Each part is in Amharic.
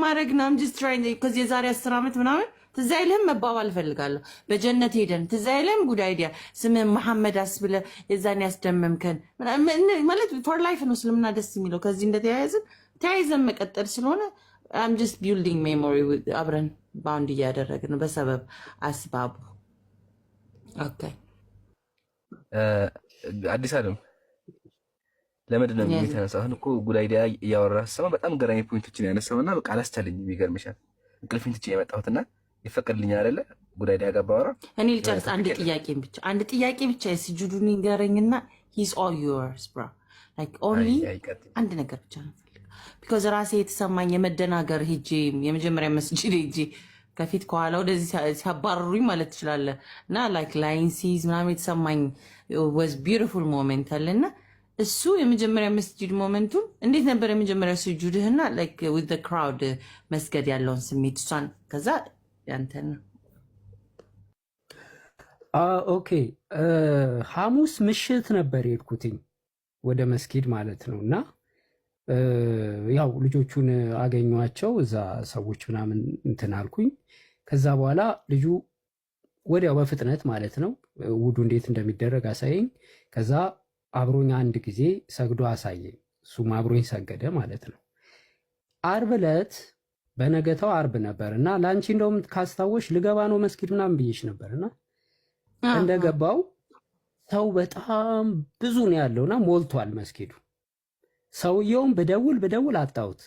ማድረግ ነው I'm just trying because የዛሬ 10 ዓመት ምናምን ትዝ አይልህም መባባል እፈልጋለሁ በጀነት ሄደን ትዝ አይልህም ጉድ አይዲያ ስምህ መሐመድ አስብለ የዛኔ ያስደመምከን ማለት for life ነው እስልምና ደስ የሚለው ከዚህ እንደተያያዝን ተያይዘን መቀጠል ስለሆነ I'm just building memory with አብረን ባውንድ እያደረግን በሰበብ አስባቡ ኦኬ አዲስ አለም ለምንድን ነው የሚተነሳው? አሁን እኮ ጉድ አይዲያ እያወራህ ሰማ በጣም ገራሚ ፖይንቶችን ያነሳውና በቃ አላስቻለኝም። ይገርምሻል እንቅልፌን ትቼ የመጣሁትና ይፈቀድልኛል አይደለ? ጉድ አይዲያ ጋር ባወራ እኔ ልጨርስ አንድ ጥያቄ ብቻ የስጁዱን ይገረኝና he's all yours bro like only አንድ ነገር ብቻ ነው ፈልግ because ራሴ የተሰማኝ የመደናገር ሄጄ የመጀመሪያ መስጂድ ሄጄ ከፊት ከኋላ ወደዚህ ሲያባርሩኝ ማለት ትችላለህ እና like line sees ምናምን የተሰማኝ was beautiful moment አለና እሱ የመጀመሪያ መስጂድ ሞመንቱን እንዴት ነበር የመጀመሪያ ስጁድህና like with the crowd መስገድ ያለውን ስሜት እሷን ከዛ ያንተን ኦኬ ሐሙስ ምሽት ነበር የሄድኩትኝ ወደ መስጊድ ማለት ነውና ያው ልጆቹን አገኘኋቸው እዛ ሰዎች ምናምን እንትን አልኩኝ ከዛ በኋላ ልጁ ወዲያው በፍጥነት ማለት ነው ውዱ እንዴት እንደሚደረግ አሳየኝ ከዛ አብሮኝ አንድ ጊዜ ሰግዶ አሳየኝ እሱም አብሮኝ ሰገደ ማለት ነው ዓርብ ዕለት በነገታው ዓርብ ነበርና ላንቺ እንደውም ካስታወሽ ልገባ ነው መስጊድ ምናምን ብዬሽ ነበርና እንደገባው ሰው በጣም ብዙ ነው ያለውና ሞልቷል መስጊዱ ሰውየውም በደውል አጣሁት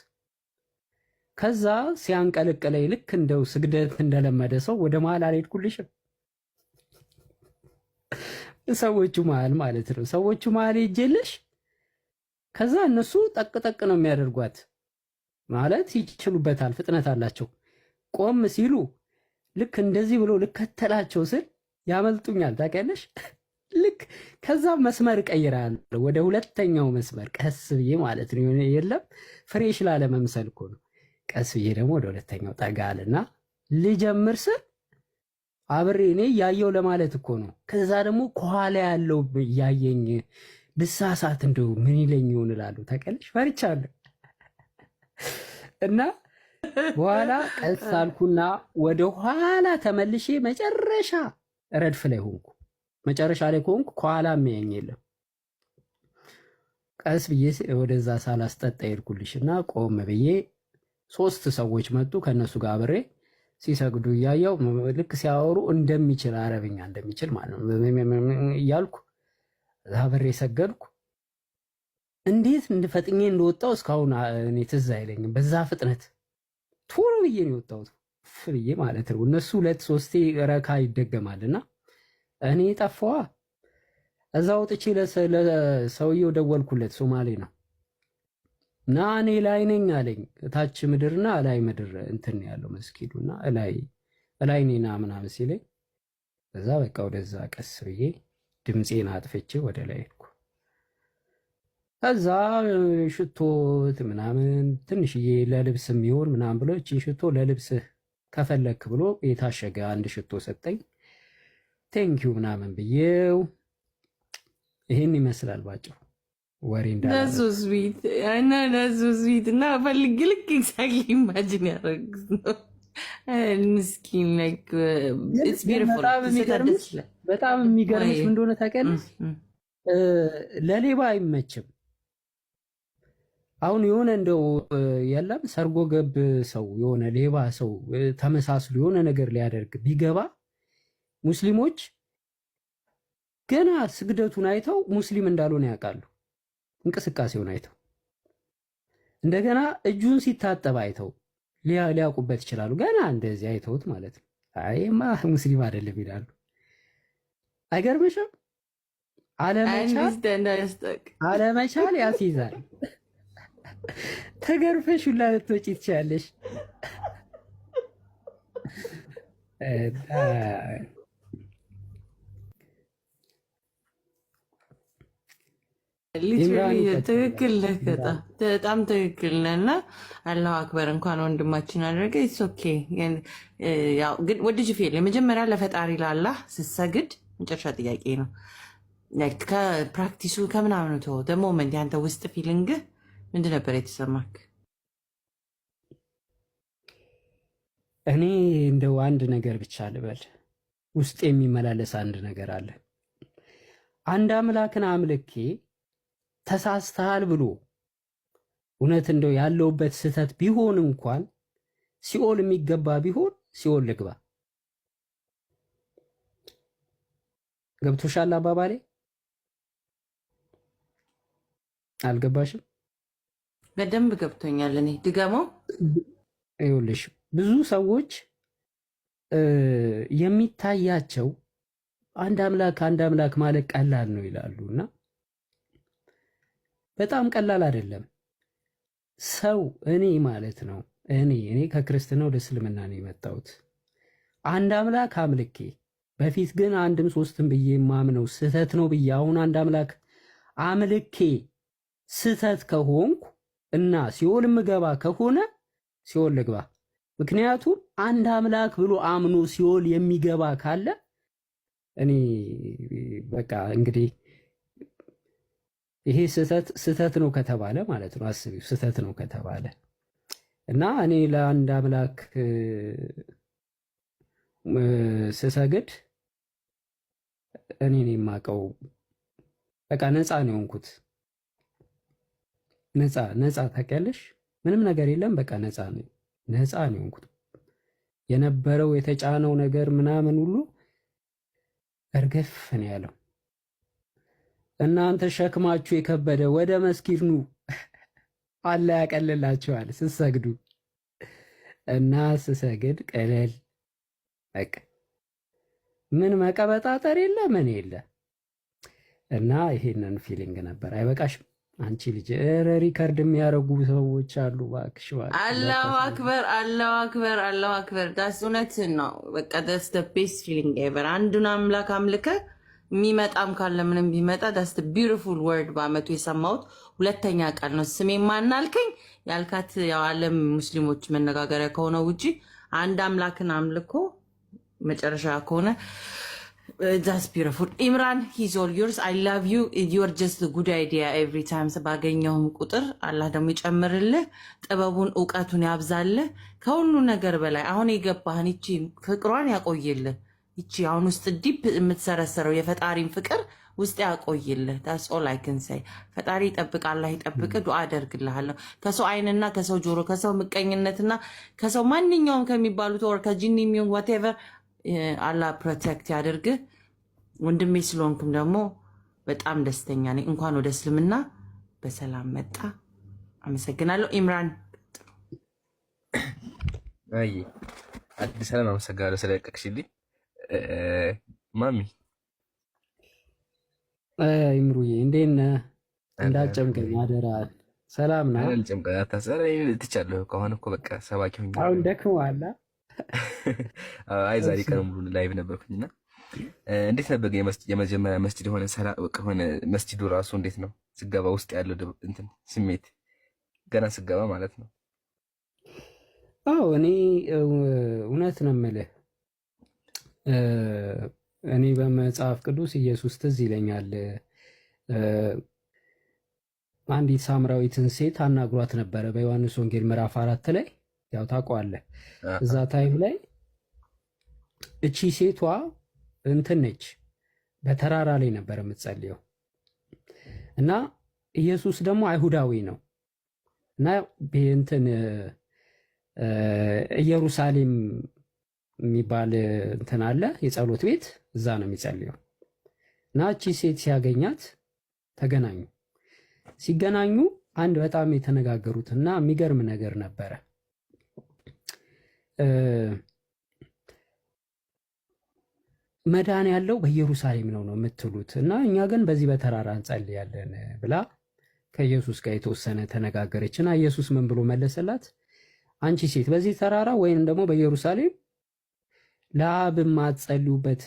ከዛ ሲያንቀለቀለኝ ልክ እንደው ስግደት እንደለመደ ሰው ወደ መሃል አልሄድኩልሽም ሰዎቹ መሃል ማለት ነው ሰዎቹ መሃል ይጀልሽ ከዛ እነሱ ጠቅ ነው የሚያደርጓት ማለት ይችሉበታል ፍጥነት አላቸው ቆም ሲሉ ልክ እንደዚህ ብሎ ልከተላቸው ስል ያመልጡኛል ታውቂያለሽ ልክ ከዛ መስመር ቀይራለሁ ወደ ሁለተኛው መስመር ቀስ ብዬ ማለት ነው የለም ፍሬሽ ላለመምሰል እኮ ነው ቀስ ብዬ ደግሞ ወደ ሁለተኛው ጠጋልና ልጀምር ስል አብሬ እኔ ያየው ለማለት እኮ ነው ከዛ ደግሞ ከኋላ ያለው ያየኝ ልሳሳት እንደው ምን ይለኝ ይሆን እላለሁ ታውቂያለሽ ፈርቻለሁ እና በኋላ ቀስ አልኩና ወደ ኋላ ተመልሼ መጨረሻ ረድፍ ላይ ሆንኩ መጨረሻ ላይ ሆንኩ ከኋላ የሚያየኝ የለም ቀስ ብዬ ወደዛ ሳላስጠጣ ሄድኩልሽና ቆም ብዬ 3 ሰዎች መጡ ከነሱ ጋር አብሬ ሲሰግዱ ያያው ልክ ሲያወሩ እንደሚችል አረብኛ እንደሚችል ማለት ነው እያልኩ አብሬ ሰገድኩ እንዴት እንደፈጥኜ እንደወጣው እስካሁን እኔ ትዝ አይለኝም በዛ ፍጥነት ቶሎ ብዬ ነው የወጣሁት ፍርዬ ማለት ነው እነሱ 2-3 ረካ ይደገማልና እኔ ጠፋዋ እዛው ወጥቼ ለሰውየው ደወልኩለት ሶማሌ ነው ና እኔ ላይ ነኝ አለኝ ታች ምድርና ላይ ምድር እንትን ያለው መስጊዱና ላይ ነኝና ምናምን ሲለኝ እዛ በቃ ወደዛ ቀስ ብዬ ድምጼን አጥፍቼ ወደ ላይ ሄድኩ ከዛ ሽቶ ምናምን ትንሽዬ ለልብስ የሚሆን ምናምን ብሎ እቺ ሽቶ ለልብስ ከፈለክ ብሎ የታሸገ አንድ ሽቶ ሰጠኝ ቴንኪው ምናምን ብዬው ይሄን ይመስላል ባጭሩ ወሬ እንዳለ that's so sweet I know that's so sweet እና ፈልግ ልክ exactly imagine ያደረግኩት ነው ምስኪን like it's beautiful በጣም የሚገርምሽ ምን እንደሆነ ታውቂያለሽ ለሌባ አይመችም አሁን የሆነ እንደው የለም ሰርጎ ገብ ሰው የሆነ ሌባ ሰው ተመሳስሎ የሆነ ነገር ሊያደርግ ቢገባ ሙስሊሞች ገና ስግደቱን አይተው ሙስሊም እንዳልሆነ ያውቃሉ እንቅስቃሴውን አይተው እንደገና እጁን ሲታጠብ አይተው ሊያውቁበት ይችላሉ ገና እንደዚህ አይተውት ማለት ነው አይማ ሙስሊም አይደለም ይላሉ አይገርምሽም አለመቻል ያስይዛል ተገርፈሽ ሁላ ልትወጪ ትችያለሽ ትክክል በጣም ትክክል ነህና አላሁ አክበር እንኳን ወንድማችን አደረገ ኢትስ ኦኬ ያው ግን ወድጅ ፌል የመጀመሪያ ለፈጣሪ ላላህ ስትሰግድ መጨረሻ ጥያቄ ነው ከፕራክቲሱ ከምናምኑ ተው ሞመንት ያንተ ውስጥ ፊሊንግ ምንድን ነበር የተሰማክ እኔ እንደው አንድ ነገር ብቻ ልበል፣ ውስጥ የሚመላለስ አንድ ነገር አለ። አንድ አምላክን አምልኬ ተሳስተሃል ብሎ እውነት እንደው ያለውበት ስህተት ቢሆን እንኳን ሲኦል የሚገባ ቢሆን ሲኦል ልግባ። ገብቶሻል አባባሌ? አልገባሽም? በደንብ ገብቶኛል። እኔ ድገመው። ይኸውልሽ ብዙ ሰዎች የሚታያቸው አንድ አምላክ ማለት ቀላል ነው ይላሉ እና በጣም ቀላል አይደለም። ሰው እኔ ማለት ነው እኔ ከክርስትና ወደ እስልምና ነው የመጣሁት። አንድ አምላክ አምልኬ በፊት ግን አንድም ሶስትም ብዬ የማምነው ስህተት ነው ብዬ አሁን አንድ አምላክ አምልኬ ስህተት ከሆንኩ እና ሲኦል ምገባ ከሆነ ሲኦል ልግባ። ምክንያቱም አንድ አምላክ ብሎ አምኖ ሲኦል የሚገባ ካለ እኔ በቃ እንግዲህ ይሄ ስህተት ነው ከተባለ ማለት ነው። አስቢው፣ ስህተት ነው ከተባለ እና እኔ ለአንድ አምላክ ስሰግድ እኔ ነኝ የማውቀው። በቃ ነፃ ነው የሆንኩት። ነፃ ታውቂያለሽ? ምንም ነገር የለም። በቃ ነፃ ነው የሆንኩት። የነበረው የተጫነው ነገር ምናምን ሁሉ እርግፍ ነው ያለው። እናንተ ሸክማችሁ የከበደ ወደ መስጊድ ኑ፣ አላህ ያቀልላችኋል ስትሰግዱ። እና ስሰግድ ቀለል በቃ ምን መቀበጣጠር የለ ምን የለ። እና ይሄንን ፊሊንግ ነበር። አይበቃሽም አንቺ ልጅ? ኧረ ሪከርድ የሚያደርጉ ሰዎች አሉ። እባክሽ አላሁ አክበር፣ አላሁ አክበር፣ አላሁ አክበር። ዳስ እውነትን ነው። በቃ ዳስ ደ ቤስት ፊሊንግ ኤቨር። አንዱን አምላክ አምልከ የሚመጣም ካለ ምንም ቢመጣ ዳስ ደ ቢዩቲፉል ወርድ በአመቱ የሰማሁት ሁለተኛ ቃል ነው። ስሜ ማናልከኝ ያልካት የዓለም ሙስሊሞች መነጋገሪያ ከሆነ ውጪ አንድ አምላክን አምልኮ መጨረሻ ከሆነ that's beautiful. Imran, he's all yours. I love you. You're just a good idea every time. ባገኘውም ቁጥር አላህ ደግሞ ይጨምርልህ፣ ጥበቡን እውቀቱን ያብዛልህ። ከሁሉ ነገር በላይ አሁን የገባህን ይቺ ፍቅሯን ያቆይልህ። ይቺ አሁን ውስጥ ዲፕ የምትሰረሰረው የፈጣሪን ፍቅር ውስጥ ያቆይልህ። that's all I can say. ፈጣሪ ይጠብቅ፣ አላህ ይጠብቅ። ዱዓ አደርግልሃለሁ። ከሰው አይንና ከሰው ጆሮ ከሰው ምቀኝነትና ከሰው ማንኛውም ከሚባሉት ወር ከጂኒ የሚሆን whatever አላህ ፕሮቴክት ያደርግህ። ወንድሜ ስለሆንክም ደግሞ በጣም ደስተኛ ነኝ። እንኳን ወደ እስልምና በሰላም መጣ። አመሰግናለሁ። ኢምራን አይ አዲስ ሰላም አመሰግናለሁ ስለለቀቅሽልኝ። ማሚ ኢምሩዬ እንዴት ነህ? እንዳጨምቀኝ አደራ። ሰላም ነው? አልጨምቀኝ አታሰረኝ። ትቻለሁ ከሆነ እኮ በቃ ሰባኪ ሆኜ አሁን ደክመዋል። አይ ዛሬ ቀን ሙሉ ላይቭ ነበርኩኝና እንዴት ነበር የመጀመሪያ መስጂድ ሆነ መስጂዱ ራሱ እንዴት ነው ስገባ ውስጥ ያለው እንትን ስሜት ገና ስገባ ማለት ነው? አዎ እኔ እውነት ነው የምልህ፣ እኔ በመጽሐፍ ቅዱስ ኢየሱስ ትዝ ይለኛል። አንዲት ሳምራዊትን ሴት አናግሯት ነበረ በዮሐንስ ወንጌል ምዕራፍ 4 ላይ ያው ታውቀዋለህ። እዛ ታይም ላይ እቺ ሴቷ እንትን ነች፣ በተራራ ላይ ነበር የምትጸልየው እና ኢየሱስ ደግሞ አይሁዳዊ ነው እና እንትን ኢየሩሳሌም የሚባል እንትን አለ የጸሎት ቤት፣ እዛ ነው የሚጸልየው እና እቺ ሴት ሲያገኛት ተገናኙ። ሲገናኙ አንድ በጣም የተነጋገሩት እና የሚገርም ነገር ነበረ። መዳን ያለው በኢየሩሳሌም ነው የምትሉት እና እኛ ግን በዚህ በተራራ እንጸልያለን ብላ ከኢየሱስ ጋር የተወሰነ ተነጋገረች እና ኢየሱስ ምን ብሎ መለሰላት? አንቺ ሴት በዚህ ተራራ ወይም ደግሞ በኢየሩሳሌም ለአብ የማትጸልዩበት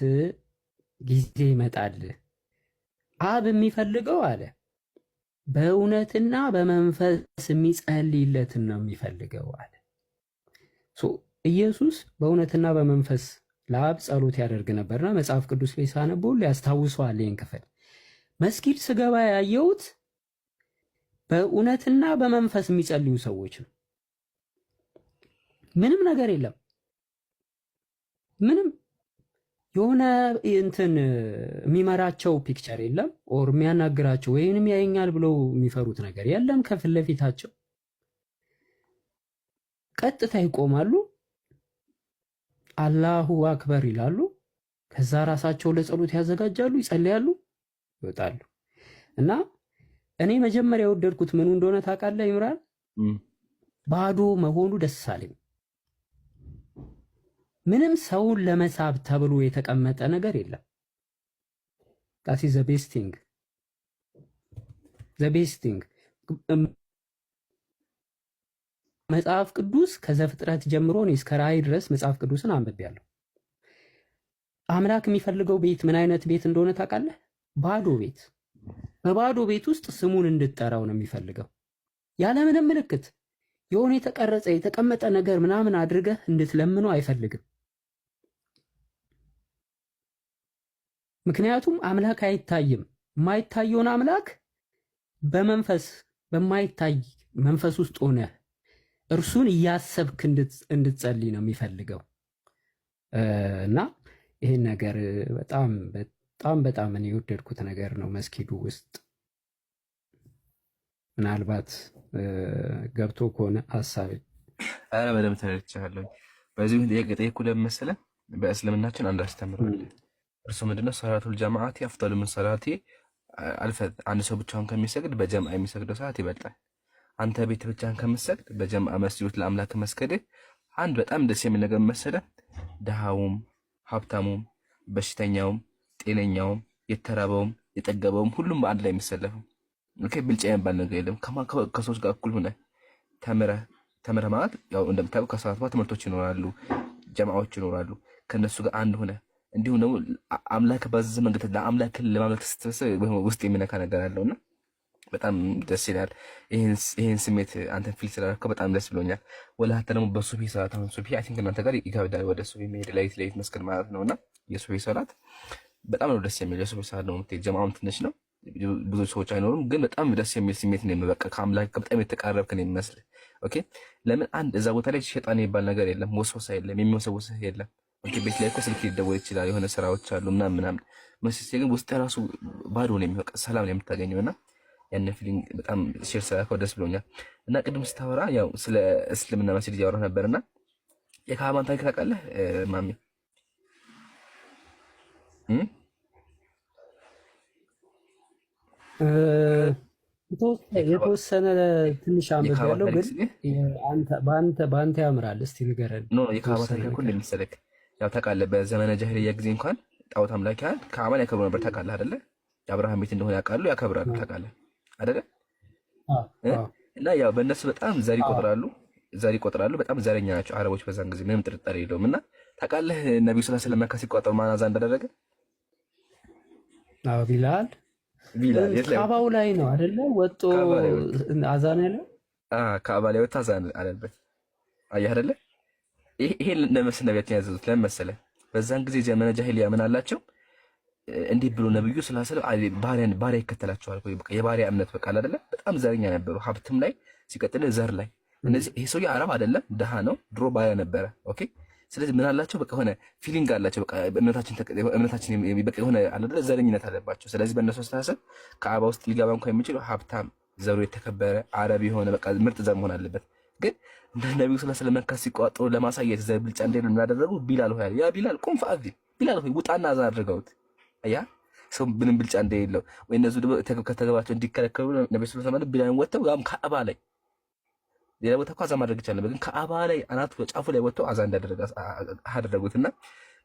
ጊዜ ይመጣል። አብ የሚፈልገው አለ በእውነትና በመንፈስ የሚጸልይለትን ነው የሚፈልገው አለ። ኢየሱስ በእውነትና በመንፈስ ለአብ ጸሎት ያደርግ ነበርና መጽሐፍ ቅዱስ ላይ ሳነበው ያስታውሰዋል። ይህን ክፍል መስጊድ ስገባ ያየሁት በእውነትና በመንፈስ የሚጸልዩ ሰዎች ነው። ምንም ነገር የለም። ምንም የሆነ እንትን የሚመራቸው ፒክቸር የለም፣ ኦር የሚያናግራቸው ወይንም ያየኛል ብለው የሚፈሩት ነገር የለም። ከፊት ለፊታቸው ቀጥታ ይቆማሉ፣ አላሁ አክበር ይላሉ። ከዛ ራሳቸው ለጸሎት ያዘጋጃሉ፣ ይጸልያሉ፣ ይወጣሉ። እና እኔ መጀመሪያ የወደድኩት ምኑ እንደሆነ ታውቃለህ ይምራል? ባዶ መሆኑ ደስ አለኝ። ምንም ሰውን ለመሳብ ተብሎ የተቀመጠ ነገር የለም። ዳት ኢዝ ዘ ቤስት ቲንግ መጽሐፍ ቅዱስ ከዘፍጥረት ጀምሮ እኔ እስከ ራእይ ድረስ መጽሐፍ ቅዱስን አንብቤያለሁ። አምላክ የሚፈልገው ቤት ምን አይነት ቤት እንደሆነ ታውቃለህ? ባዶ ቤት። በባዶ ቤት ውስጥ ስሙን እንድጠራው ነው የሚፈልገው፣ ያለምንም ምልክት። የሆነ የተቀረጸ የተቀመጠ ነገር ምናምን አድርገህ እንድትለምነው አይፈልግም። ምክንያቱም አምላክ አይታይም። የማይታየውን አምላክ በመንፈስ በማይታይ መንፈስ ውስጥ ሆነህ እርሱን እያሰብክ እንድትጸልይ ነው የሚፈልገው። እና ይህን ነገር በጣም በጣም በጣም እኔ የወደድኩት ነገር ነው። መስጊዱ ውስጥ ምናልባት ገብቶ ከሆነ ሀሳብ አረ በደምብ ተረድቻለሁ። በዚህ ጥያቄ ጠየቅኩ ለምን መሰለህ? በእስልምናችን አንድ አስተምሯል። እርሱ ምንድነው? ሰላቱል ጀማዓቲ አፍደሉ ምን ሰላቲ አልፈት። አንድ ሰው ብቻውን ከሚሰግድ በጀምዓ የሚሰግደው ሰዓት ይበልጣል። አንተ ቤት ብቻህን ከምትሰግድ በጀምዓ መስጂድ ለአምላክ መስገድህ አንድ በጣም ደስ የሚል ነገር መሰለህ። ድሃውም፣ ሀብታሙም፣ በሽተኛውም፣ ጤነኛውም፣ የተራበውም፣ የጠገበውም ሁሉም በአንድ ላይ የሚሰለፈው። ኦኬ፣ ብልጫ የሚባል ነገር የለም። ከሰዎች ጋር እኩል ሆነ ተምረህ ማለት ያው እንደምታውቀው ከሰዓት በኋላ ትምህርቶች ይኖራሉ፣ ጀማዓዎች ይኖራሉ። ከነሱ ጋር አንድ ሆነ እንዲሁም ደግሞ አምላክ ባዘዘ መንገድ ለአምላክን ለማምለክ ስትሰበሰብ ውስጥ የሚነካ ነገር አለውና በጣም ደስ ይላል። ይሄን ስሜት አንተን ፊል ስላደረከው በጣም ደስ ብሎኛል። ወላሂ ደግሞ በሱብሂ ሰላት አሁን ሱብሂ አይ ቲንክ እናንተ ጋር ይከብዳል ወደ ሱብሂ መሄድ ሌሊት መስገድ ማለት ነውና የሱብሂ ሰላት በጣም ነው ደስ የሚል። የሱብሂ ሰላት ነው የምትሄድ ጀማዓም ትንሽ ነው፣ ብዙ ሰዎች አይኖሩም፣ ግን በጣም ደስ የሚል ስሜት ነው የሚበቃ ከአምላክ በጣም የተቃረብክ ነው የሚመስል። ኦኬ፣ ለምን አንድ እዛ ቦታ ላይ ሸይጣን የሚባል ነገር የለም፣ ወስወሳ የለም፣ የሚወሰውስህ የለም። ኦኬ፣ ቤት ላይ እኮ ስልክ ሊደወል ይችላል፣ የሆነ ስራዎች አሉ ምናምን። መስጊድ ግን ውስጥ ራሱ ባዶ ነው የሚበቃ፣ ሰላም ነው የምታገኘውና ያንን ፊሊንግ በጣም ሼር ስላልከው ደስ ብሎኛል። እና ቅድም ስታወራ ያው ስለ እስልምና መስጊድ እያወራህ ነበርና የካዕባን ታሪክ ታውቃለህ ማሚ? የተወሰነ ትንሽ አንብቤ ያለው ግን በአንተ ያምራል። እስቲ ንገረን። ኖ የካዕባ ታሪክ እኮ እንደሚሰለክ ያው ታውቃለህ። በዘመነ ጃሂልያ ጊዜ እንኳን ጣዖት አምላኪያን ካዕባን ያከብሩ ነበር። ታውቃለህ አይደለ? የአብርሃም ቤት እንደሆነ ያውቃሉ፣ ያከብራሉ። ታውቃለህ አይደለ? እና ያው በእነሱ በጣም ዘር ይቆጥራሉ። በጣም ዘረኛ ናቸው አረቦች በዛን ጊዜ፣ ምንም ጥርጣሬ የለውም። እና ታውቃለህ ነብዩ ሰለላሁ ዐለይሂ ወሰለም መካ ሲቆጠሩ ማን አዛን እንዳደረገ? ቢላል ካዕባው ላይ ነው አይደለ? ወጦ አዛን ያለው ካዕባ ላይ ወጣ አዛን አለበት። አየህ አይደለ? ይሄ ለመስነ ነቢያችን ያዘዙት ለምን መሰለህ? በዛን ጊዜ ዘመነ ጃሂልያ ምን አላቸው? እንዲህ ብሎ ነብዩ ሰለላሁ ዐለይሂ ወሰለም ባሪያ ይከተላቸዋል። በቃ የባሪያ እምነት በቃ አይደለ? በጣም ዘረኛ ነበሩ፣ ሀብትም ላይ ሲቀጥል ዘር ላይ። እነዚህ ይሄ ሰውዬ አረብ አይደለም፣ ድሃ ነው፣ ድሮ ባሪያ ነበረ። ኦኬ፣ ስለዚህ ምን አላቸው? በቃ ሆነ ፊሊንግ አላቸው። በቃ እምነታችን በቃ ሆነ አይደለ? ዘረኝነት አለባቸው። ስለዚህ በእነሱ አስተሳሰብ ካዕባ ውስጥ ሊገባ እንኳን የሚችለው ሀብታም፣ ዘሩ የተከበረ አረብ የሆነ በቃ ምርጥ ዘር መሆን አለበት። ግን እንደ ነብዩ ሰለላሁ ዐለይሂ ወሰለም መካ ሲቋጠሩ ለማሳየት ዘር ብልጫ እንደሌለ እናደረጉ። ቢላል ሆይ ያ ቢላል ቁም ፈአዚን፣ ቢላል ሆይ ውጣና አዛን አድርገውት አያ ሰው ምንም ብልጫ እንደሌለው ወይ እነሱ ደግሞ ከተገባቸው እንዲከለከሉ ነብዩ ሰለላሁ ዐለይሂ ወሰለም ቢላልን ወጥተው ያም ካዕባ ላይ ሌላ ቦታ እኮ አዛን ማድረግ ይቻላል፣ ግን ካዕባ ላይ አናቱ ጫፉ ላይ ወጥተው አዛን እንዳደረገ አደረጉትና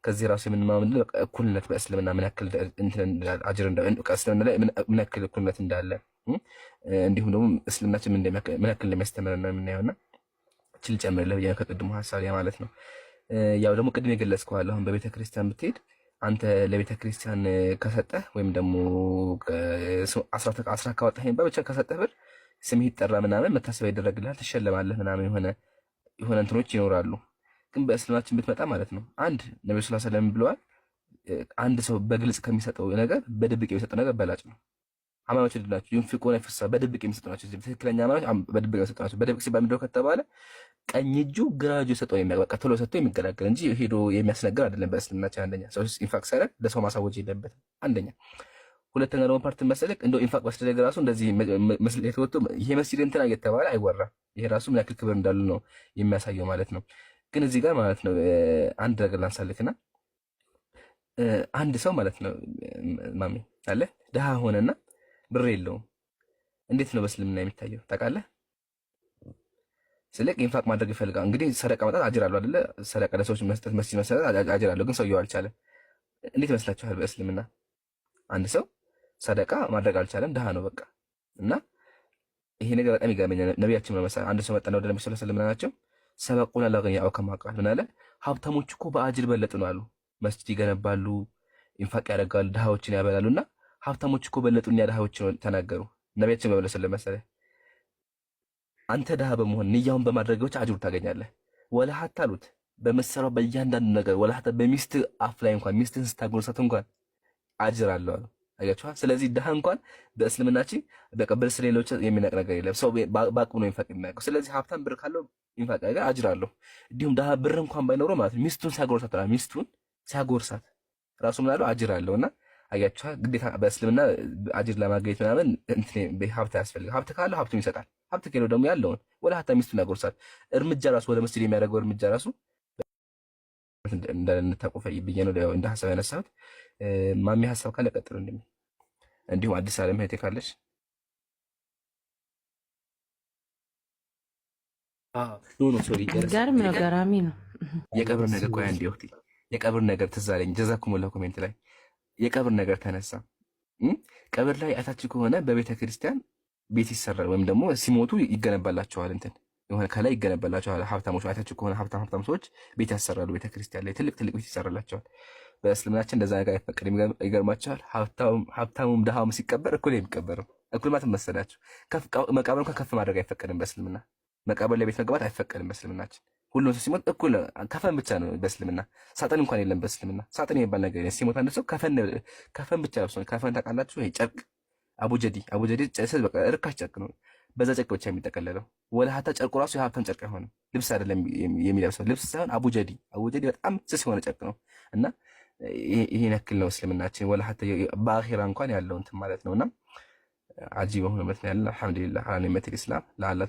ከዚህ ራሱ የምንማው እኩልነት በእስልምና ምን ያክል እንትን አጅር እስልምና ላይ ምን ያክል እኩልነት እንዳለ እንዲሁም ደግሞ እስልምናችን ምን ያክል እንደሚያስተምረን ነው የምናየውና ችል ጨምርልህ ብዬ ከቅድሙ ሐሳብ ያ ማለት ነው። ያው ደግሞ ቅድም የገለጽከው አለ አሁን በቤተ ክርስቲያን ብትሄድ አንተ ለቤተ ክርስቲያን ከሰጠህ ወይም ደግሞ አስራ ካወጣህ ብቻ ከሰጠህ ብር ስምህ ይጠራ ምናምን መታሰቢያ ይደረግልሃል፣ ትሸለማለህ ምናምን የሆነ እንትኖች ይኖራሉ። ግን በእስልምናችን ብትመጣ ማለት ነው አንድ ነብዩ ሰለላሁ ዐለይሂ ወሰለም ብለዋል፣ አንድ ሰው በግልጽ ከሚሰጠው ነገር በድብቅ የሚሰጠው ነገር በላጭ ነው። ሃይማኖት ድናቸው ይንፍቁና ይፈሳ በድብቅ የሚሰጡ ናቸው። ትክክለኛ ሃይማኖት በድብቅ የሚሰጡ ናቸው። በድብቅ ሲባል ምንድነው ከተባለ ቀኝ እጁ ግራ እጁ ሰጠው የሚያበቃ ቶሎ ሰጥቶ የሚገላገል እንጂ ሄዶ የሚያስነግር አይደለም። በእስልምናችን አንደኛ ሰው ኢንፋክት ሳይረግ ለሰው ማሳወጅ የለበትም አንደኛ። ሁለተኛ ደግሞ ፓርት መሰለክ እንደው ኢንፋክት ማስደረግ ራሱ እንደዚህ መስል የተወጡ ይሄ መስጂድ እንትና እየተባለ አይወራም። ይሄ ራሱ ምን ያክል ክብር እንዳሉ ነው የሚያሳየው ማለት ነው። ግን እዚህ ጋር ማለት ነው አንድ ነገር ላንሳልክና አንድ ሰው ማለት ነው ማሚ አለ ድሃ ሆነና ብር የለውም። እንዴት ነው በእስልምና የሚታየው ታውቃለህ? ስለዚህ ኢንፋክት ማድረግ ይፈልጋል። እንግዲህ ሰደቃ ማጣት አጅር አለው አይደለ? ሰደቃ ለሰዎች መስጠት መስጂድ መሰረት አጅር አለው። ግን ሰውየው አልቻለም። እንዴት ይመስላችኋል? በእስልምና አንድ ሰው ሰደቃ ማድረግ አልቻለም፣ ድሃ ነው በቃ። እና ይሄ ነገር በጣም ይገርመኛል። ነቢያችን ነው መሰለኝ አንድ ሰው መጣና ወደ ነብዩ ሰለላሁ ዐለይሂ ወሰለም ናቸው ሰበቁና ለገኛው ከማቃል ምን አለ ሀብታሞች እኮ በአጅር በለጡ ነው አሉ። መስጂድ ይገነባሉ፣ ኢንፋቅ ያደርጋሉ፣ ድሃዎችን ያበላሉና ሀብታሞች እኮ በለጡኛ ድሃዎችን ተናገሩ። ነቢያችን በመለሰለ መሰለኝ አንተ ድሃ በመሆን ንያውን በማድረግ ብቻ አጅሩ ታገኛለህ። ወላሀት አሉት በመሰራው በእያንዳንዱ ነገር ወላሀት በሚስት አፍ ላይ እንኳን ሚስትን ስታጎርሳት እንኳን አጅር አለው አሉ። አያችኋል? ስለዚህ ድሃ እንኳን በእስልምናችን በቀበል ስለሌሎች የሚናቅ ነገር የለም። ሰው በአቅሙ ነው ኢንፋቅ የሚያውቀው። ስለዚህ ሀብታም ብር ካለው ኢንፋቅ ያደርጋል፣ አጅር አለው። እንዲሁም ድሃ ብር እንኳን ባይኖረው ማለት ሚስቱን ሲያጎርሳት ራሱ ምን አለው አጅር አለውና አያችኋል? ግዴታ በእስልምና አጅር ለማግኘት ምናምን ሀብት አያስፈልግም። ሀብት ካለው ሀብቱን ይሰጣል። ሀብት ከሌለው ደግሞ ያለውን ወላ ሀታ ሚስቱን ያጎርሳል። እርምጃ ራሱ ወደ መስጂድ የሚያደርገው እርምጃ ራሱ እንደንታቆፈይ ብዬ ነው እንደ ሀሳብ ያነሳሁት። ማሚ ሀሳብ ካለ ቀጥሉ። እንዲሁም አዲስ ዓለም እህቴ ካለች ገርም ነው፣ ገራሚ ነው። የቀብር ነገር ቆያ እንዲወክቲ የቀብር ነገር ትዝ አለኝ። ጀዛኩሙላህ ኮሜንት ላይ የቀብር ነገር ተነሳ። ቀብር ላይ አይታችሁ ከሆነ በቤተ ክርስቲያን ቤት ይሰራል፣ ወይም ደግሞ ሲሞቱ ይገነባላቸዋል። እንትን የሆነ ከላይ ይገነባላቸዋል። ሀብታሞች አይታችሁ ከሆነ ሀብታም ሰዎች ቤት ያሰራሉ። ቤተ ክርስቲያን ላይ ትልቅ ቤት ይሰራላቸዋል። በእስልምናችን እንደዛ ነገር አይፈቀድም። ይገርማቸዋል። ሀብታሙም ድሃውም ሲቀበር እኩል የሚቀበርም እኩል ማለት መሰላችሁ። መቃብር እንኳን ከፍ ማድረግ አይፈቀድም በእስልምና። መቃብር ላይ ቤት መግባት አይፈቀድም በእስልምናችን። ሁሉም ሰው ሲሞት እኩል ከፈን ብቻ ነው በእስልምና። ሳጥን እንኳን የለም በእስልምና። ሳጥን የሚባል ነገር የለም። ሲሞት አንድ ሰው ከፈን ብቻ ለብሶ ከፈን ታውቃላችሁ? ይሄ ጨርቅ አቡጀዲ ጨሰ በቃ ርካሽ ጨርቅ ነው። በዛ ጨርቅ ብቻ የሚጠቀለለው ወላ ሀታ ጨርቁ ራሱ የሀብታም ጨርቅ አይሆንም። ልብስ አይደለም የሚለብሰው፣ ልብስ ሳይሆን አቡጀዲ በጣም ስስ የሆነ ጨርቅ ነው። እና ይሄን ያክል ነው እስልምናችን። ወላ ሀታ በአኺራ እንኳን ያለው እንትን ማለት ነውና አጂብ የሆነ ማለት ነው ያለ። አልሐምዱሊላህ አላ ኒዕመቲል ኢስላም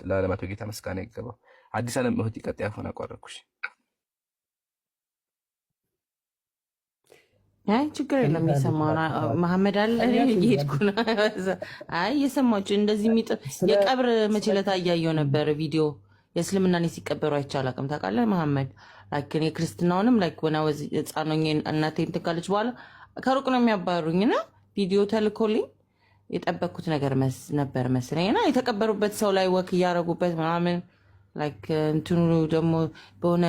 ለዓለማቱ ጌታ ምስጋና ይገባው። አዲስ ዓለም እህት ይቀጥያ ሆነ አቋረጥኩሽ። አይ ችግር የለም። የሰማው መሐመድ አለ እየሄድኩ ነው። አይ የሰማችሁ እንደዚህ የቀብር መችለታ እያየሁ ነበር ቪዲዮ። የእስልምናን ሲቀበሩ አይቻል አቅም ታውቃለህ መሐመድ። ላይክ የክርስትናውንም ላይክ ወና ወዚ ህፃኖኝ እናቴ እንትን ካለች በኋላ ከሩቅ ነው የሚያባሩኝና ቪዲዮ ተልኮልኝ የጠበቅኩት ነገር ነበር መሰለኝ እና የተቀበሩበት ሰው ላይ ወክ እያደረጉበት ምናምን ላይክ እንትኑ ደግሞ በሆነ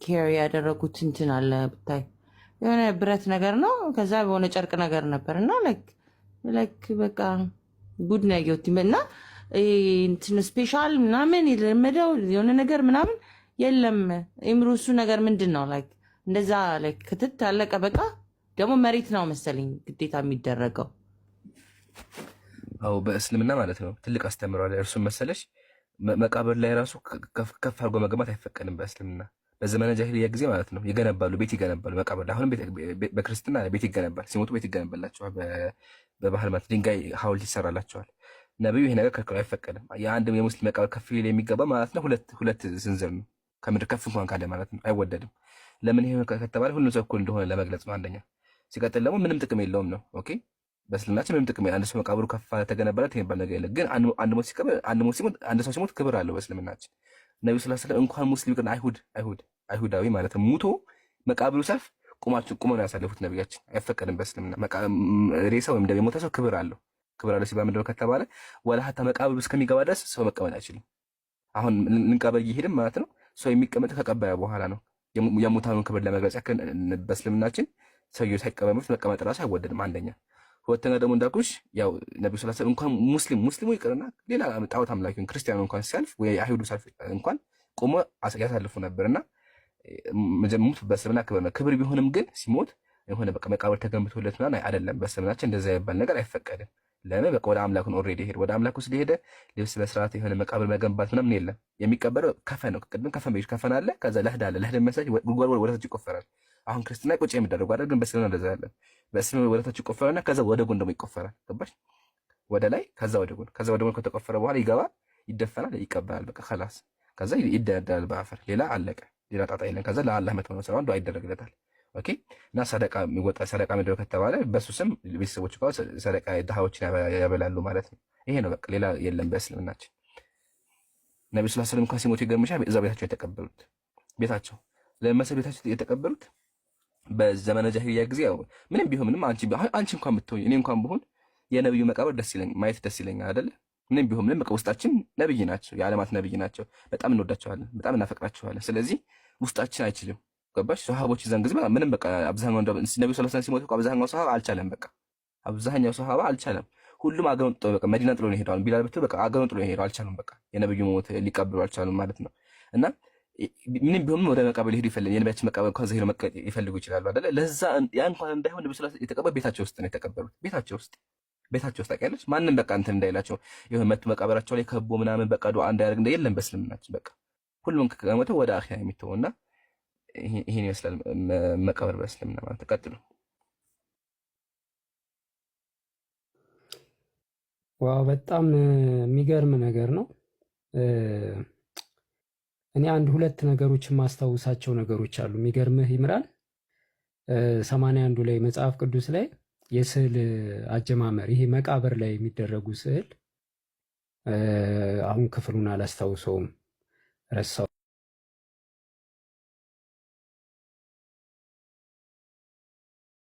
ኬር ያደረጉት እንትን አለ ብታይ የሆነ ብረት ነገር ነው። ከዛ በሆነ ጨርቅ ነገር ነበር እና ላይክ በቃ ጉድ ነው ያየሁት። እና እንትን ስፔሻል ምናምን የለመደው የሆነ ነገር ምናምን የለም። እምሩሱ ነገር ምንድን ነው ላይክ እንደዛ ላይክ ክትት አለቀ በቃ። ደግሞ መሬት ነው መሰለኝ ግዴታ የሚደረገው። አዎ በእስልምና ማለት ነው ትልቅ አስተምሯል። እርሱም መሰለሽ መቃብር ላይ ራሱ ከፍ አድርጎ መገንባት አይፈቀድም በእስልምና። በዘመነ ጃሂልያ ጊዜ ማለት ነው ይገነባሉ፣ ቤት ይገነባሉ መቃብር ላይ። አሁንም በክርስትና ቤት ይገነባል። ሲሞቱ ቤት ይገነባላቸዋል። በባህል ማለት ድንጋይ ሐውልት ይሰራላቸዋል። ነብዩ ይሄ ነገር ከልክሎ አይፈቀድም። የአንድ የሙስሊም መቃብር ከፍ ሊል የሚገባ ማለት ነው ሁለት ስንዝር ነው ከምድር ከፍ እንኳን ካለ ማለት ነው አይወደድም። ለምን ይሄ ከተባለ ሁሉም ሰው እኩል እንደሆነ ለመግለጽ ነው አንደኛ። ሲቀጥል ደግሞ ምንም ጥቅም የለውም ነው። ኦኬ በእስልምናችን ምንም ጥቅም አንድ ሰው መቃብሩ ከፍ ተገነባለት የሚባል ነገር የለም። ግን አንድ ሰው ሲሞት ክብር አለው በእስልምናችን። ነብዩ ሰለላሁ ዐለይሂ ወሰለም እንኳን ሙስሊም ግን አይሁዳዊ ማለት ነው ሙቶ መቃብሩ ሰፍ ቁመው ነው ያሳለፉት ነብያችን። አይፈቀድም በእስልምና ሬሳ ወይም ደግሞ የሞተ ሰው ክብር አለው ሲባል ምንድነው ከተባለ ወላ ሀታ መቃብሩ እስከሚገባ ድረስ ሰው መቀመጥ አይችልም። አሁን ልንቀበል እየሄድን ማለት ነው ሰው የሚቀመጥ ከቀባያ በኋላ ነው። የሙታኑን ክብር ለመግለጽ ያክል በእስልምናችን ሰውየው ሳይቀበል መቀመጥ ራሱ አይወደድም አንደኛ። ሁለተኛ ደግሞ እንዳልኩሽ ያው ነብዩ ሰለላሁ ዐለይሂ ወሰለም እንኳን ሙስሊሙ ይቅርና ሌላ ጣዖት አምላኪውን ክርስቲያኑ እንኳን ሲያልፍ ወይ አይሁዱ ሲያልፍ እንኳን ቆሞ ያሳልፉ ነበርና መጀመሪያ በእስልምና ክብር ነው። ክብር ቢሆንም ግን ሲሞት የሆነ በቃ መቃብር ተገንብቶለት ምናምን አይደለም። በእስልምናችን እንደዛ ይባል ነገር አይፈቀድም። ለምን? በቃ ወደ አምላኩን ኦልሬዲ ሄደ። ወደ አምላኩ ስለሄደ ልብስ በስርዓት የሆነ መቃብር መገንባት ምናምን የለም። የሚቀበለው ከፈን ነው። ቅድም ከፈን ቤት ከፈን አለ። ከዛ ለህድ አለ። ለህድ መሳጅ ጉድጓድ ወደ ታች ይቆፈራል። አሁን ክርስትና ቁጭ የሚደረጉ አይደል? ግን በእስልምና እንደዛ ያለ በእስልምና ወደ ታች ይቆፈራልና ከዛ ወደ ጎን ደግሞ ይቆፈራል። ገባሽ? ወደ ላይ ከዛ ወደ ጎን ከተቆፈረ በኋላ ይገባል፣ ይደፈናል፣ ይቀበላል። በቃ خلاص። ከዛ ይደረዳል በአፈር። ሌላ አለቀ። ሌላ ጣጣ የለም። ከዛ ለአላህ መተው ስራውን ዱዓ ይደረግለታል። ኦኬ። እና ሰደቃ የሚወጣ ሰደቃ ምንድነው ከተባለ በሱ ስም ቤተሰቦች ጋር ሰደቃ ድሃዎችን ያበላሉ ማለት ነው። ይሄ ነው በቃ፣ ሌላ የለም በእስልምናችን። ነብዩ ሰለላሁ ዐለይሂ ወሰለም እንኳን ሲሞቱ ይገርምሻል፣ እዛ ቤታቸው የተቀበሉት ቤታቸው ለመሰል ቤታቸው የተቀበሉት በዘመነ ጃሂልያ ጊዜ ያው ምንም ቢሆን ምንም አንቺ እንኳን ብትሆኝ እኔ እንኳን ብሆን የነብዩ መቃብር ደስ ይለኝ ማየት ደስ ይለኛል አይደለ? ምንም ቢሆን ምንም በቃ ውስጣችን ነብይ ናቸው፣ የዓለማት ነብይ ናቸው። በጣም እንወዳቸዋለን፣ በጣም እናፈቅራቸዋለን። ስለዚህ ውስጣችን አይችልም። ገባሽ? ሱሐቦች ይዘን ጊዜ ምንም በቃ አብዛኛው ነብዩ ሰለላሁ ዐለይሂ ወሰለም ሲሞቱ አብዛኛው ሱሐባ አልቻለም። በቃ አብዛኛው ሱሐባ አልቻለም። ሁሉም አገሩን ጥሎ በቃ መዲና ጥሎ ነው ሄደዋል። ቢላል ብትል በቃ አገሩን ጥሎ ነው ሄደው አልቻሉም። በቃ የነብዩ ሞት ሊቀበሉ አልቻሉም ማለት ነው። እና ምንም ቢሆን ወደ መቃብር ሊሄዱ ይፈልጋሉ። የነብያችን መቃብር ከዛ ሄደው ይፈልጉ ይችላሉ አይደለ? ለዛ ያ እንኳን እንዳይሆን ነብዩ ሰለላሁ ዐለይሂ ወሰለም የተቀበሉት ቤታቸው ውስጥ ነው የተቀበሉት። ቤታቸው ውስጥ ታውቂያለሽ። ማንም በቃ እንትን እንዳይላቸው የሆነ መጡ መቃብራቸው ላይ ከቦ ምናምን በቃ ዱዓ እንዳያደርግ የለም በእስልምናችን። በቃ ሁሉም ከሞተ ወደ አኺራ የሚተውና ይሄን ይመስላል መቃብር በእስልምና ማለት። ተቀጥሉ። ዋው በጣም የሚገርም ነገር ነው። እኔ አንድ ሁለት ነገሮችን ማስታውሳቸው ነገሮች አሉ። የሚገርምህ ይምራል 81 ላይ መጽሐፍ ቅዱስ ላይ የስዕል አጀማመር ይሄ መቃብር ላይ የሚደረጉ ስዕል አሁን ክፍሉን አላስታውሰውም ረሳው።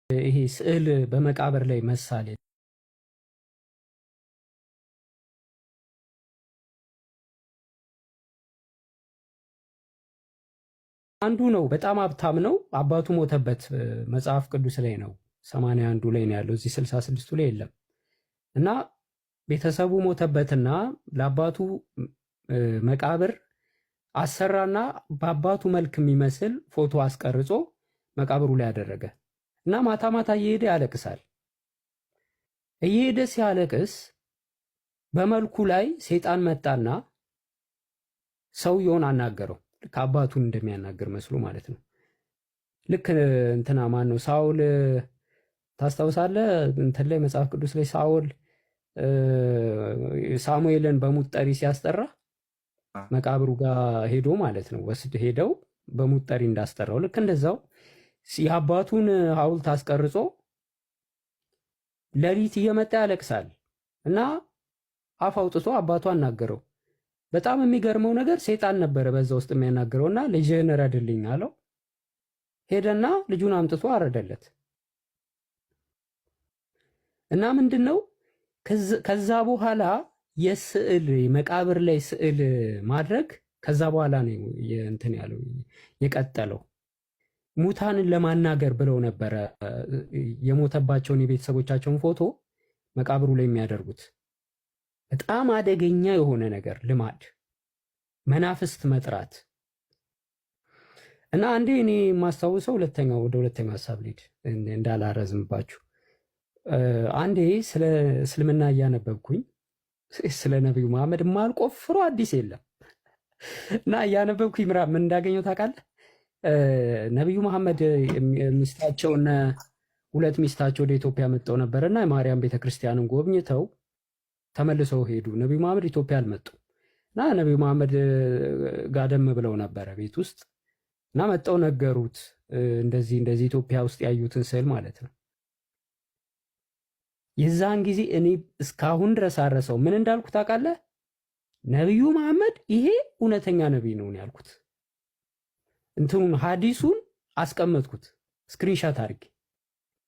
ይሄ ስዕል በመቃብር ላይ መሳል አንዱ ነው። በጣም ሀብታም ነው። አባቱ ሞተበት። መጽሐፍ ቅዱስ ላይ ነው 81 ላይ ነው ያለው፣ እዚህ 66 ላይ የለም። እና ቤተሰቡ ሞተበትና ለአባቱ መቃብር አሰራና በአባቱ መልክ የሚመስል ፎቶ አስቀርጾ መቃብሩ ላይ ያደረገ እና ማታ ማታ እየሄደ ያለቅሳል። እየሄደ ሲያለቅስ በመልኩ ላይ ሰይጣን መጣና ሰውየውን አናገረው። ልክ አባቱን እንደሚያናገር መስሎ ማለት ነው። ልክ እንትና ማን ነው ሳውል ታስታውሳለህ? እንትን ላይ መጽሐፍ ቅዱስ ላይ ሳውል ሳሙኤልን በሙት ጠሪ ሲያስጠራ መቃብሩ ጋር ሄዶ ማለት ነው ሄደው በሙት ጠሪ እንዳስጠራው ልክ እንደዛው የአባቱን ሐውልት አስቀርጾ ሌሊት እየመጣ ያለቅሳል እና አፍ አውጥቶ አባቱ አናገረው። በጣም የሚገርመው ነገር ሰይጣን ነበረ በዛ ውስጥ የሚያናገረውና ልጅህን ረድልኝ አለው። ሄደና ልጁን አምጥቶ አረደለት። እና ምንድነው ከዛ በኋላ የስዕል መቃብር ላይ ስዕል ማድረግ ከዛ በኋላ ነው እንትን ያለው የቀጠለው። ሙታንን ለማናገር ብለው ነበረ የሞተባቸውን የቤተሰቦቻቸውን ፎቶ መቃብሩ ላይ የሚያደርጉት። በጣም አደገኛ የሆነ ነገር ልማድ፣ መናፍስት መጥራት እና አንዴ እኔ የማስታውሰው ወደ ሁለተኛው ሀሳብ ልሂድ እንዳላረዝምባችሁ። አንዴ ስለ እስልምና እያነበብኩኝ ስለ ነቢዩ መሐመድ ማልቆፍሮ አዲስ የለም እና እያነበብኩኝ ምራ ምን እንዳገኘው ታውቃለህ? ነቢዩ መሐመድ ሚስታቸውና ሁለት ሚስታቸው ወደ ኢትዮጵያ መጥተው ነበርና የማርያም ቤተክርስቲያንን ጎብኝተው ተመልሰው ሄዱ። ነቢዩ መሐመድ ኢትዮጵያ አልመጡም እና ነቢዩ መሐመድ ጋደም ብለው ነበረ ቤት ውስጥ እና መጥተው ነገሩት እንደዚህ ኢትዮጵያ ውስጥ ያዩትን ስዕል ማለት ነው። የዛን ጊዜ እኔ እስካሁን ድረስ አረሰው ምን እንዳልኩት ታውቃለህ? ነቢዩ መሐመድ ይሄ እውነተኛ ነቢይ ነው ያልኩት። እንትኑን ሐዲሱን አስቀመጥኩት ስክሪንሻት አድርጌ።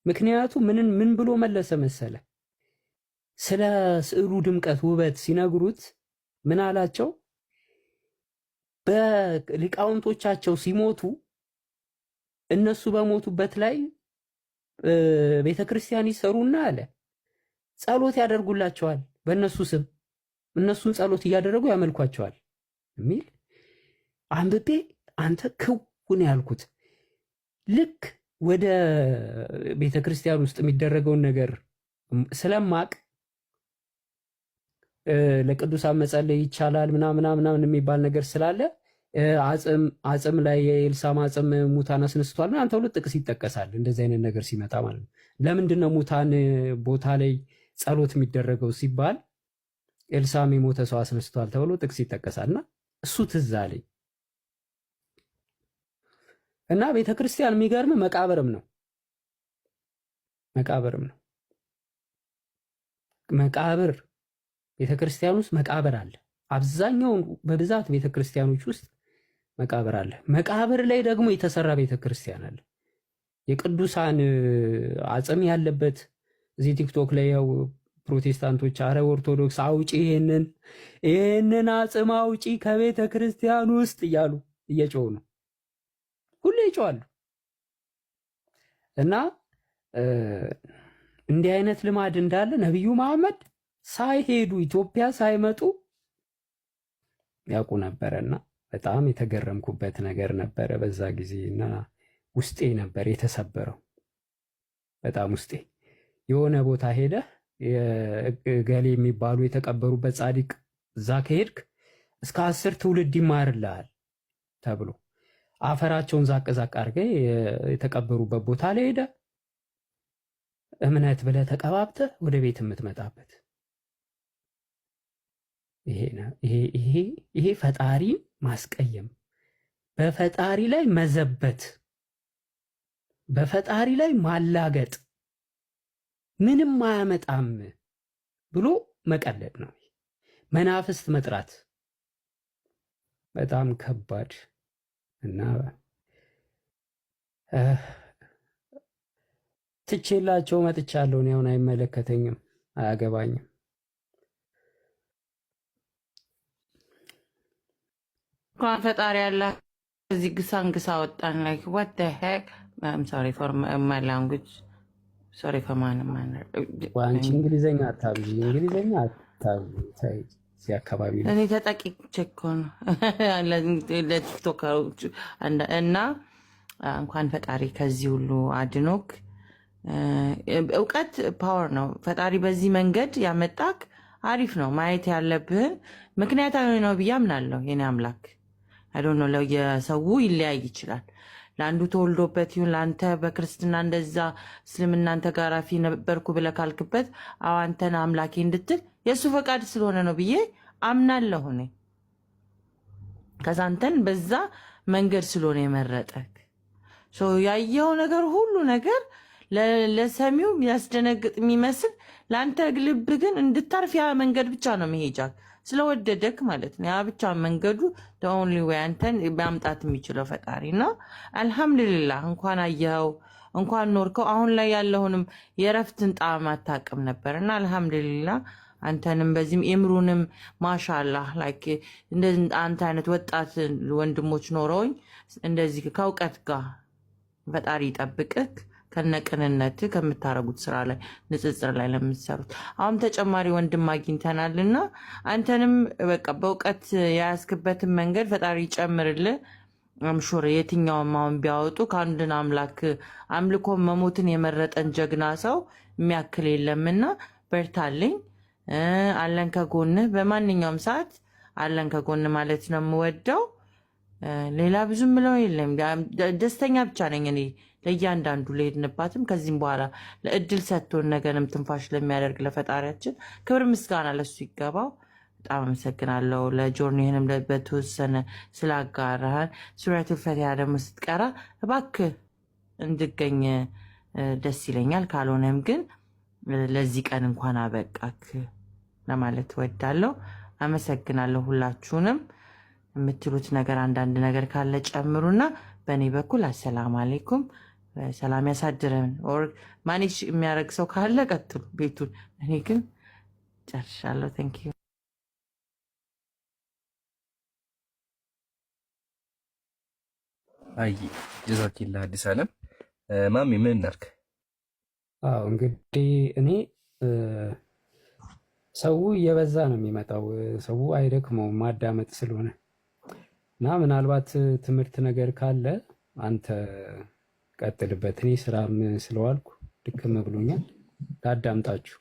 ምክንያቱም ምን ብሎ መለሰ መሰለ? ስለ ስዕሉ ድምቀት ውበት ሲነግሩት ምን አላቸው? በሊቃውንቶቻቸው ሲሞቱ እነሱ በሞቱበት ላይ ቤተክርስቲያን ይሰሩና አለ ጸሎት ያደርጉላቸዋል በእነሱ ስም፣ እነሱን ጸሎት እያደረጉ ያመልኳቸዋል የሚል አንብቤ አንተ ክውን ያልኩት ልክ ወደ ቤተክርስቲያን ውስጥ የሚደረገውን ነገር ስለማቅ ለቅዱሳን መጸለይ ይቻላል ምናምን የሚባል ነገር ስላለ አጽም ላይ የኤልሳማ አጽም ሙታን አስነስቷል ምናምን ተብሎ ጥቅስ ይጠቀሳል። እንደዚህ አይነት ነገር ሲመጣ ማለት ነው። ለምንድን ነው ሙታን ቦታ ላይ ጸሎት የሚደረገው ሲባል ኤልሳም የሞተ ሰው አስነስቷል ተብሎ ጥቅስ ይጠቀሳልና እሱ ትዝ አለኝ እና ቤተክርስቲያን የሚገርም መቃብርም ነው። መቃብር ቤተክርስቲያን ውስጥ መቃብር አለ። አብዛኛውን በብዛት ቤተክርስቲያኖች ውስጥ መቃብር አለ። መቃብር ላይ ደግሞ የተሰራ ቤተክርስቲያን አለ። የቅዱሳን አጽም ያለበት እዚህ ቲክቶክ ላይ ያው ፕሮቴስታንቶች አረ ኦርቶዶክስ አውጪ ይሄንን አጽም አውጪ ከቤተ ክርስቲያን ውስጥ እያሉ እየጮሁ ነው። ሁሌ ይጮዋሉ። እና እንዲህ አይነት ልማድ እንዳለ ነብዩ መሐመድ ሳይሄዱ ኢትዮጵያ ሳይመጡ ያውቁ ነበርና በጣም የተገረምኩበት ነገር ነበረ በዛ ጊዜና ውስጤ ነበር የተሰበረው። በጣም ውስጤ የሆነ ቦታ ሄደ ገሌ የሚባሉ የተቀበሩበት ጻድቅ እዛ ከሄድክ እስከ 10 ትውልድ ይማርልሃል ተብሎ አፈራቸውን ዛቅ ዛቅ አድርገህ የተቀበሩበት ቦታ ላይ ሄደ እምነት ብለህ ተቀባብተህ ወደ ቤት የምትመጣበት ይሄ ፈጣሪ ማስቀየም፣ በፈጣሪ ላይ መዘበት፣ በፈጣሪ ላይ ማላገጥ፣ ምንም አያመጣም ብሎ መቀለድ ነው። መናፍስት መጥራት በጣም ከባድ እና ትቼላቸው መጥቻለሁ። እኔ አሁን አይመለከተኝም፣ አያገባኝም። እንኳን ፈጣሪ ያለ እዚህ ግሳንግሳ ወጣን። ላይክ what the heck I'm sorry for my language sorry for my manner። ዋንቺ እንግሊዘኛ አታብዢ፣ እንግሊዘኛ አታብዢ። እዚህ አካባቢ እኔ ተጠቂ ቼክ ነው ለቲክቶከሮች እና እንኳን ፈጣሪ ከዚህ ሁሉ አድኖክ። እውቀት ፓወር ነው። ፈጣሪ በዚህ መንገድ ያመጣክ አሪፍ ነው። ማየት ያለብህን ምክንያታዊ ነው ብዬ አምናለሁ። የኔ አምላክ አይ ዶንት ኖ የሰው ይለያይ ይችላል። ለአንዱ ተወልዶበት ይሁን ለአንተ በክርስትና እንደዛ እስልምና አንተ ጋር ፊ ነበርኩ ብለህ ካልክበት አንተን አምላኬ እንድትል የእሱ ፈቃድ ስለሆነ ነው ብዬ አምናለሁ። እኔ ከዛ አንተን በዛ መንገድ ስለሆነ የመረጠክ ያየው ነገር ሁሉ ነገር ለሰሚው ያስደነግጥ የሚመስል ለአንተ ልብ ግን እንድታርፍ ያ መንገድ ብቻ ነው መሄጃ ስለወደደክ ማለት ነው። ያ ብቻ መንገዱ ኦንሊ ዌይ አንተን ማምጣት የሚችለው ፈጣሪ ነው። አልሐምዱሊላህ እንኳን አየኸው እንኳን ኖርከው። አሁን ላይ ያለውንም የረፍትን ጣዕም አታውቅም ነበርና አልሐምዱሊላህ አንተንም በዚህም ኤምሩንም ማሻአላህ ላይክ አንተ አይነት ወጣት ወንድሞች ኖረውኝ እንደዚህ ከእውቀት ጋር ፈጣሪ ይጠብቅክ ከነቅንነት ከምታረጉት ስራ ላይ ንጽጽር ላይ ለምትሰሩት አሁን ተጨማሪ ወንድም አግኝተናልና አንተንም በቃ በእውቀት ያስክበትን መንገድ ፈጣሪ ይጨምርልህ። አምሹር የትኛውም አሁን ቢያወጡ ከአንድን አምላክ አምልኮ መሞትን የመረጠን ጀግና ሰው የሚያክል የለምና በርታልኝ። አለን ከጎንህ በማንኛውም ሰዓት አለን ከጎንህ ማለት ነው የምወደው። ሌላ ብዙ ምለው የለም። ደስተኛ ብቻ ነኝ እኔ ለእያንዳንዱ ለሄድንባትም ከዚህም በኋላ ለእድል ሰጥቶን ነገንም ትንፋሽ ለሚያደርግ ለፈጣሪያችን ክብር ምስጋና ለሱ ይገባው። በጣም አመሰግናለሁ። ለጆርኒህንም በተወሰነ ስላጋራህን ሱረቱል ፈቲሃ ደግሞ ስትቀራ እባክህ እንድገኝ ደስ ይለኛል። ካልሆነም ግን ለዚህ ቀን እንኳን አበቃክ ለማለት ወዳለሁ። አመሰግናለሁ። ሁላችሁንም የምትሉት ነገር አንዳንድ ነገር ካለ ጨምሩና በእኔ በኩል አሰላም አለይኩም ሰላም ያሳድረን። ኦር ማኔጅ የሚያደርግ ሰው ካለ ቀጥሉ ቤቱን። እኔ ግን ጨርሻለሁ። ቴንክ ዩ። አይ ጀዛኪላ አዲስ አለም ማሚ ምን እናድርግ? አዎ እንግዲህ እኔ ሰው እየበዛ ነው የሚመጣው። ሰው አይደክመውም ማዳመጥ ስለሆነ እና ምናልባት ትምህርት ነገር ካለ አንተ ቀጥልበት። እኔ ስራም ስለዋልኩ ድክም ብሎኛል። ላዳምጣችሁ።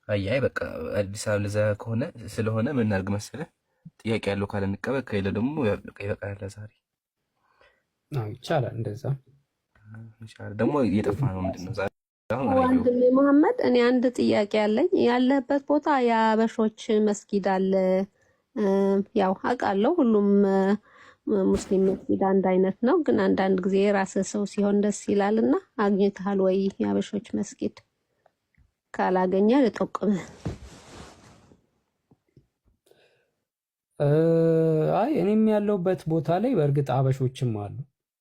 አይ በቃ አዲስ አበባ ለዛ ከሆነ ስለሆነ ምን እናድርግ መሰለህ፣ ጥያቄ ያለው ካለ እንቀበል፣ ከሌለ ደግሞ በቃ ይበቃል ለዛሬ። ይቻላል እንደዛ። ይቻላል ደግሞ እየጠፋ ነው። ምንድን ነው ዛሬ አሁን ወንድሜ መሐመድ፣ እኔ አንድ ጥያቄ አለኝ። ያለህበት ቦታ የአበሾች መስጊድ አለ? ያው አውቃለሁ ሁሉም ሙስሊም መስጊድ አንድ አይነት ነው፣ ግን አንዳንድ ጊዜ የራስህ ሰው ሲሆን ደስ ይላልና አግኝተሃል ወይ የአበሾች መስጊድ? ካላገኘ ልጠቁምህ። አይ እኔም ያለሁበት ቦታ ላይ በእርግጥ አበሾችም አሉ፣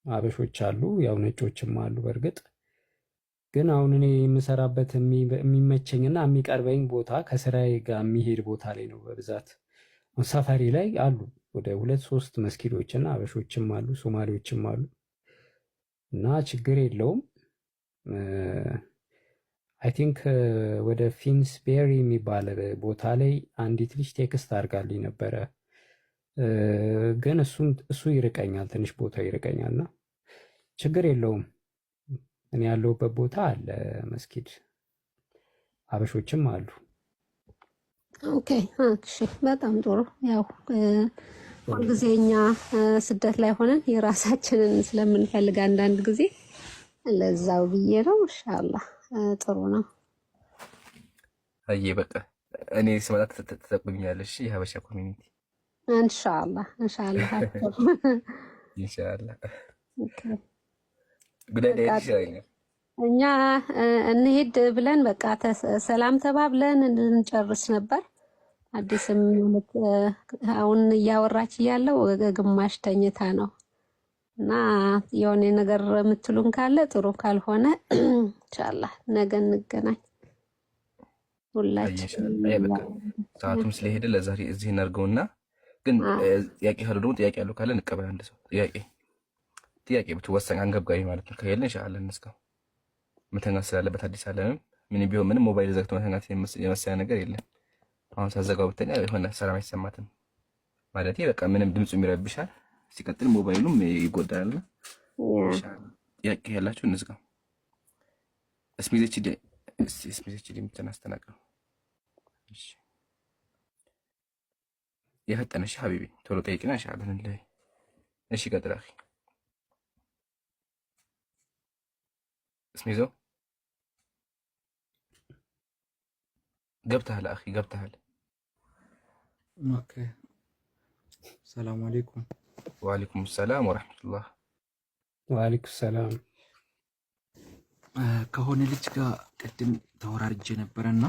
አበሾች አሉ፣ ያው ነጮችም አሉ። በእርግጥ ግን አሁን እኔ የምሰራበት የሚመቸኝና የሚቀርበኝ ቦታ ከስራዬ ጋር የሚሄድ ቦታ ላይ ነው በብዛት። ሰፈሪ ላይ አሉ ወደ 2-3 መስጊዶችና አበሾችም አሉ፣ ሶማሌዎችም አሉ እና ችግር የለውም። አይ ቲንክ ወደ ፊንስቤሪ የሚባል ቦታ ላይ አንዲት ልጅ ቴክስት አድርጋልኝ ነበረ፣ ግን እሱ ይርቀኛል፣ ትንሽ ቦታው ይርቀኛልና ችግር የለውም። እኔ ያለሁበት ቦታ አለ መስጊድ፣ አበሾችም አሉ። ኦኬ እሺ፣ በጣም ጥሩ። ያው ሁልጊዜ እኛ ስደት ላይ ሆነን የራሳችንን ስለምንፈልግ አንዳንድ ጊዜ ለዛው ብዬ ነው። ኢንሻአላህ ጥሩ ነው። አይ በቃ እኔ ስመጣ ተጠቅሙኛለሽ የሀበሻ ኮሚኒቲ። ኢንሻአላህ ኢንሻአላህ ኢንሻአላህ። ኦኬ ጉዳይ ይሻላል። እኛ እንሄድ ብለን በቃ ሰላም ተባብለን እንጨርስ ነበር። አዲስም አሁን እያወራች እያለው ግማሽ ተኝታ ነው እና የሆነ ነገር የምትሉን ካለ ጥሩ፣ ካልሆነ ኢንሻአላህ ነገ እንገናኝ ሁላችን። በቃ ሰዓቱም ስለሄደ ለዛሬ እዚህ እናድርገውና፣ ግን ጥያቄ ካለ ደግሞ ጥያቄ ያለው ካለ እንቀበል። አንድ ሰው ጥያቄ ብትወሰን አንገብጋቢ ማለት ነው ከሄልን ኢንሻአላህ እንስካው። መተኛት ስላለበት አዲስ አለንም ምን ቢሆን ምንም ሞባይል ዘግቶ መተኛት የመሰለ ነገር የለም። አሁን ሳዘጋው ብተኛ የሆነ ሰላም አይሰማትም ማለት በቃ ምንም ድምፁ ይረብሻል። ሲቀጥል ሞባይሉም ይጎዳል። ጥያቄ ያላችሁ እንዝጋው። እስሚዘች የምትናስተናቀው እሺ፣ የፈጠነሽ ሀቢቢ ቶሎ ጠይቅና ኢንሻአላህ እንለይ። እሺ ቀጥል አኺ። እስሚዞ ገብተሃል አኺ ገብተሃል። ኦኬ ሰላም አለይኩም። ወአለይኩም ሰላም ወራህመቱላህ። ወአለይኩም ሰላም። ከሆነ ልጅ ጋር ቅድም ተወራርጄ ነበረና